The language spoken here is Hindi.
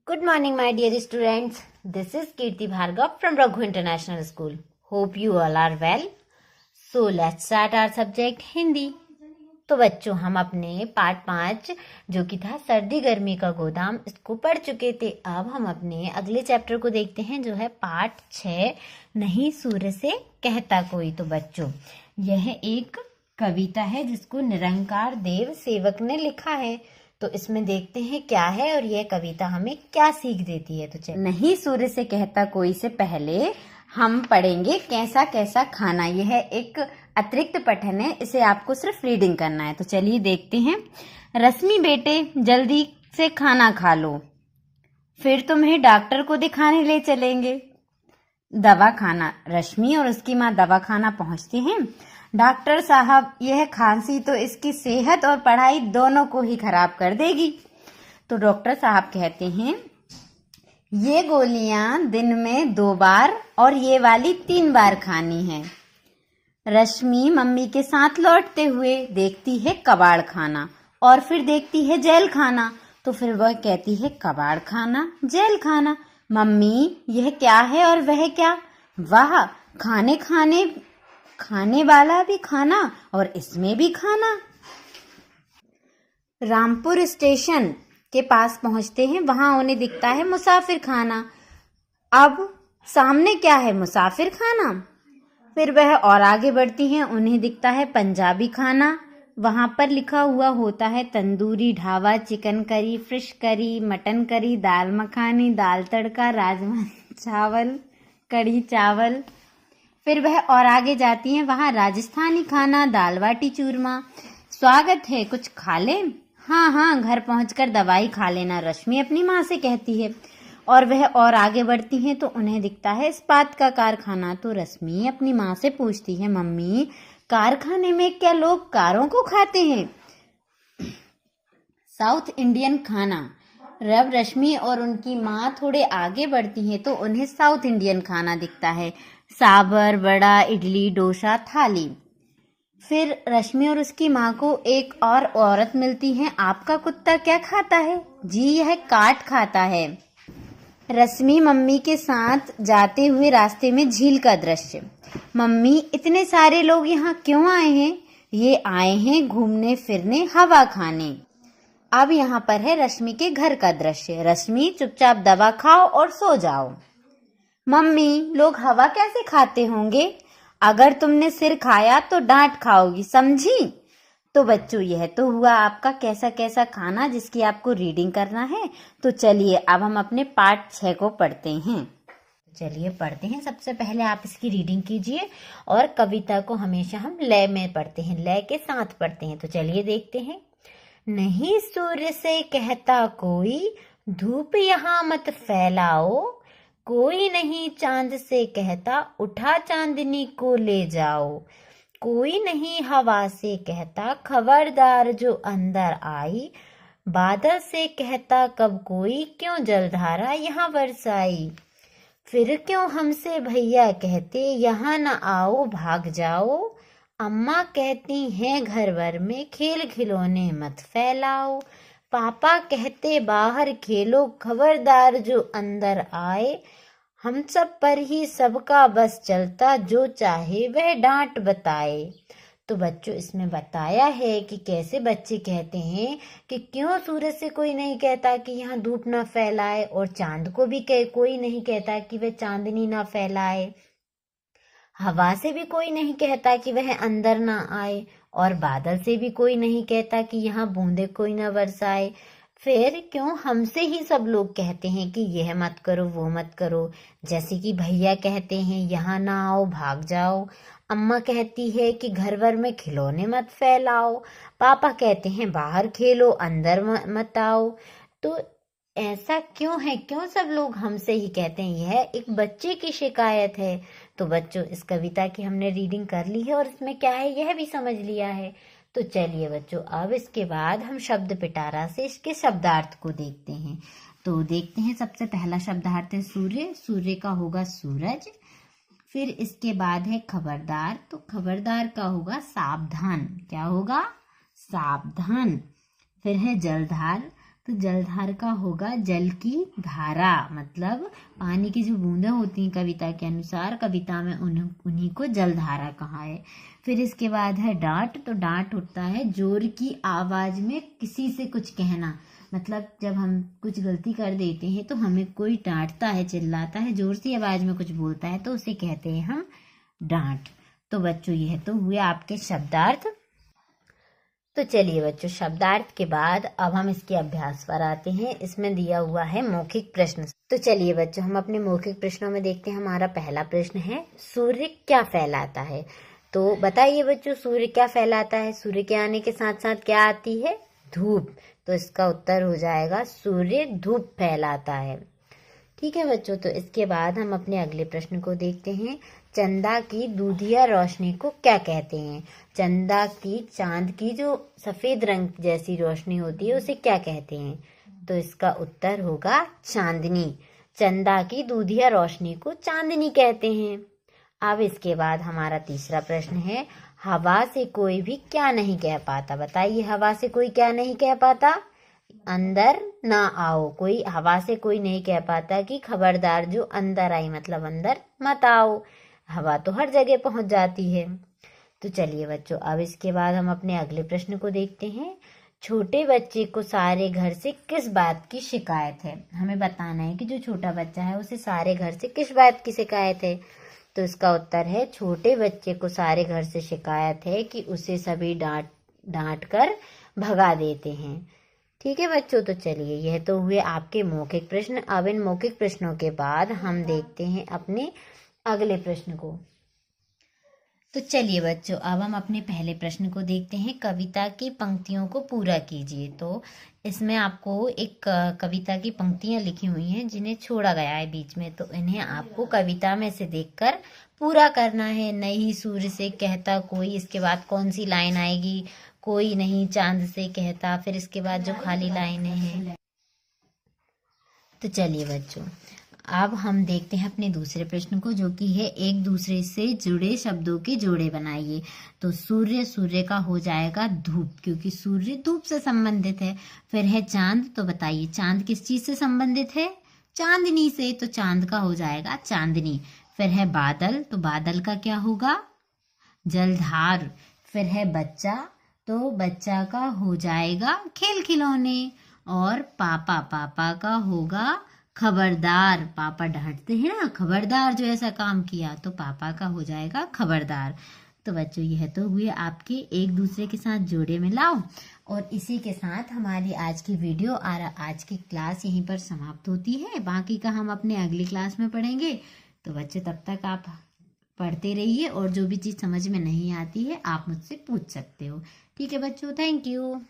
Good morning, my dear students. This is Kirti Bhargav from Raghu International School. Hope you all are well. So let's start our subject Hindi. तो बच्चों, हम अपने पार्ट 5 जो कि था सर्दी गर्मी का गोदाम, इसको पढ़ चुके थे. अब हम अपने अगले चैप्टर को देखते हैं जो है पार्ट 6 नहीं सूर्य से कहता कोई. तो बच्चों, यह एक कविता है जिसको निरंकार देव सेवक ने लिखा है. तो इसमें देखते हैं क्या है और यह कविता हमें क्या सीख देती है. तो चलिए, नहीं सूर्य से कहता कोई से पहले हम पढ़ेंगे कैसा कैसा खाना. यह एक अतिरिक्त पठन है, इसे आपको सिर्फ रीडिंग करना है. तो चलिए देखते हैं. रश्मि बेटे, जल्दी से खाना खा लो, फिर तुम्हें डॉक्टर को दिखाने ले चलेंगे. दवा खाना. रश्मि और उसकी माँ दवा खाना पहुंचते हैं. डॉक्टर साहब, यह खांसी तो इसकी सेहत और पढ़ाई दोनों को ही खराब कर देगी. तो डॉक्टर साहब कहते हैं, ये गोलियां दिन में 2 बार और ये वाली 3 बार खानी है. रश्मि मम्मी के साथ लौटते हुए देखती है कबाड़ खाना और फिर देखती है जेल खाना. तो फिर वह कहती है कबाड़ खाना, जेल खाना. मम्मी, यह क्या है और वह क्या? वाह, खाने वाला भी खाना और इसमें भी खाना. रामपुर स्टेशन के पास पहुंचते हैं. वहां उन्हें दिखता है मुसाफिर खाना. अब सामने क्या है? मुसाफिर खाना. फिर वह और आगे बढ़ती हैं. उन्हें दिखता है पंजाबी खाना. वहां पर लिखा हुआ होता है tandoori dhaba, chicken curry, fish curry, mutton curry, dal मखानी, दाल तड़का, राजमा चावल, कड़ी चावल. फिर वह और आगे जाती हैं. वहां राजस्थानी खाना, दाल बाटी चूरमा. स्वागत है, कुछ खा लें? हाँ, घर पहुंचकर दवाई खा लेना, रश्मि अपनी माँ से कहती है. और वह और आगे बढ़ती हैं तो उन्हें दिखता है इस्पात का कारखाना. तो रश्मि अपनी माँ से पूछती है, मम्मी, कारखाने में क्या लोग कारों को खाते हैं? साउथ इंडियन खाना. जब रश्मि और उनकी माँ थोड़े आगे बढ़ती हैं तो उन्हें साउथ इंडियन खाना दिखता है. सांबर, वड़ा, इडली, डोसा, थाली. फिर रश्मि और उसकी माँ को एक और औरत मिलती है. आपका कुत्ता क्या खाता है? जी, यह काट खाता है. रश्मि मम्मी के साथ जाते हुए रास्ते में झील का दृश्य. मम्मी, इतने सारे लोग यहाँ क्यों आए हैं? ये आए हैं घूमने फिरने, हवा खाने. अब यहाँ पर है रश्मि के घर का दृश्य. रश्मि, चुपचाप दवा खाओ और सो जाओ. मम्मी, लोग हवा कैसे खाते होंगे? अगर तुमने सिर खाया तो डांट खाओगी, समझी? तो बच्चों, यह तो हुआ आपका कैसा कैसा खाना जिसकी आपको रीडिंग करना है. तो चलिए अब हम अपने पार्ट 6 को पढ़ते हैं. चलिए पढ़ते हैं. सबसे पहले आप इसकी रीडिंग कीजिए और कविता को हमेशा हम लय में पढ़ते हैं, लय के साथ पढ़ते हैं. तो चलिए देखते हैं. नहीं सूर्य से कहता कोई, धूप यहाँ मत फैलाओ. कोई नहीं चांद से कहता, उठा चांदनी को ले जाओ. कोई नहीं हवा से कहता, खबरदार जो अंदर आई. बादल से कहता कब कोई, क्यों जलधारा यहाँ बरसाई. फिर क्यों हमसे भैया कहते, यहाँ न आओ भाग जाओ. अम्मा कहती हैं घर भर में, खेल खिलौने मत फैलाओ. पापा कहते बाहर खेलो, खबरदार जो अंदर आए. हम सब पर ही सबका बस चलता, जो चाहे वह डांट बताए. तो बच्चों, इसमें बताया है कि कैसे बच्चे कहते हैं कि क्यों सूरज से कोई नहीं कहता कि यहाँ धूप ना फैलाए, और चांद को भी कोई नहीं कहता कि वह चांदनी ना फैलाए. हवा से भी कोई नहीं कहता कि वह अंदर ना आए, और बादल से भी कोई नहीं कहता कि यहाँ बूंदे कोई ना बरसाए. फिर क्यों हमसे ही सब लोग कहते हैं कि यह मत करो वो मत करो. जैसे कि भैया कहते हैं यहाँ ना आओ भाग जाओ. अम्मा कहती है कि घर भर में खिलौने मत फैलाओ. पापा कहते हैं बाहर खेलो, अंदर मत आओ. तो ऐसा क्यों है? क्यों सब लोग हमसे ही कहते हैं? यह एक बच्चे की शिकायत है. तो बच्चों, इस कविता की हमने रीडिंग कर ली है और इसमें क्या है यह भी समझ लिया है. तो चलिए बच्चों, अब इसके बाद हम शब्द पिटारा से इसके शब्दार्थ को देखते हैं. तो देखते हैं. सबसे पहला शब्दार्थ है सूर्य. सूर्य का होगा सूरज. फिर इसके बाद है खबरदार. तो खबरदार का होगा सावधान. क्या होगा? सावधान. फिर है जलधार. तो जलधार का होगा जल की धारा, मतलब पानी की जो बूंदें होती हैं कविता के अनुसार, कविता में उन्हीं को जलधारा कहा है। फिर इसके बाद है डांट। तो डांट होता है जोर की आवाज में किसी से कुछ कहना, मतलब जब हम कुछ गलती कर देते हैं तो हमें कोई डांटता है, चिल्लाता है, जोर सी आवाज में कुछ बोलता है तो उसे कहते हैं हम डांट। तो बच्चों यह तो हुए आपके शब्दार्थ। तो चलिए बच्चों, शब्दार्थ के बाद अब हम इसके अभ्यास पर आते हैं। इसमें दिया हुआ है मौखिक प्रश्न। तो चलिए बच्चों, हम अपने मौखिक प्रश्नों में देखते हैं। हमारा पहला प्रश्न है, सूर्य क्या फैलाता है? तो बताइए बच्चों, सूर्य क्या फैलाता है? सूर्य के आने के साथ साथ क्या आती है? धूप। तो इसका उत्तर हो जाएगा सूर्य धूप फैलाता है। ठीक है बच्चों, तो इसके बाद हम अपने अगले प्रश्न को देखते हैं। चंदा की दूधिया रोशनी को क्या कहते हैं? चंदा की, चांद की जो सफेद रंग जैसी रोशनी होती है उसे क्या कहते हैं? तो इसका उत्तर होगा चांदनी। चंदा की दूधिया रोशनी को चांदनी कहते हैं। अब इसके बाद हमारा तीसरा प्रश्न है, हवा से कोई भी क्या नहीं कह पाता? बताइए, हवा से कोई क्या नहीं कह पाता? अंदर ना आओ। कोई हवा से कोई नहीं कह पाता कि खबरदार जो अंदर आई, मतलब अंदर मत आओ। हवा तो हर जगह पहुंच जाती है। तो चलिए बच्चों, अब इसके बाद हम अपने अगले प्रश्न को देखते हैं। छोटे बच्चे को सारे घर से किस बात की शिकायत है? हमें बताना है कि जो छोटा बच्चा है उसे सारे घर से किस बात की शिकायत है। तो इसका उत्तर है, छोटे बच्चे को सारे घर से शिकायत है कि उसे सभी डांट कर भगा देते हैं। ठीक है बच्चों, तो चलिए यह तो हुए आपके मौखिक प्रश्न। अब इन मौखिक प्रश्नों के बाद हम देखते हैं अपने अगले प्रश्न को। तो चलिए बच्चों, अब हम अपने पहले प्रश्न को देखते हैं। कविता की पंक्तियों को पूरा कीजिए। तो इसमें आपको एक कविता की पंक्तियां लिखी हुई हैं जिन्हें छोड़ा गया है बीच में, तो इन्हें आपको कविता में से देखकर पूरा करना है। नहीं सूर्य से कहता कोई, इसके बाद कौन सी लाइन आएगी? कोई नहीं चांद से कहता। फिर इसके बाद जो खाली लाइनें हैं। तो चलिए बच्चों, अब हम देखते हैं अपने दूसरे प्रश्न को, जो कि है एक दूसरे से जुड़े शब्दों के जोड़े बनाइए। तो सूर्य, सूर्य का हो जाएगा धूप, क्योंकि सूर्य धूप से संबंधित है। फिर है चांद। तो बताइए, चांद किस चीज से संबंधित है? चांदनी से। तो चांद का हो जाएगा चांदनी। फिर है बादल। तो बादल का क्या होगा? जलधार। फिर है बच्चा। तो बच्चा का हो जाएगा खेल खिलौने। और पापा, पापा का होगा खबरदार। पापा डांटते हैं ना, खबरदार जो ऐसा काम किया, तो पापा का हो जाएगा खबरदार। तो बच्चों, यह तो हुए आपके एक दूसरे के साथ जोड़े मिलाओ। और इसी के साथ हमारी आज की वीडियो और आज की क्लास यहीं पर समाप्त होती है। बाकी का हम अपने अगली क्लास में पढ़ेंगे। तो बच्चों, तब तक आप पढ़ते रहिए और जो भी चीज़ समझ में नहीं आती है आप मुझसे पूछ सकते हो। ठीक है बच्चों, थैंक यू।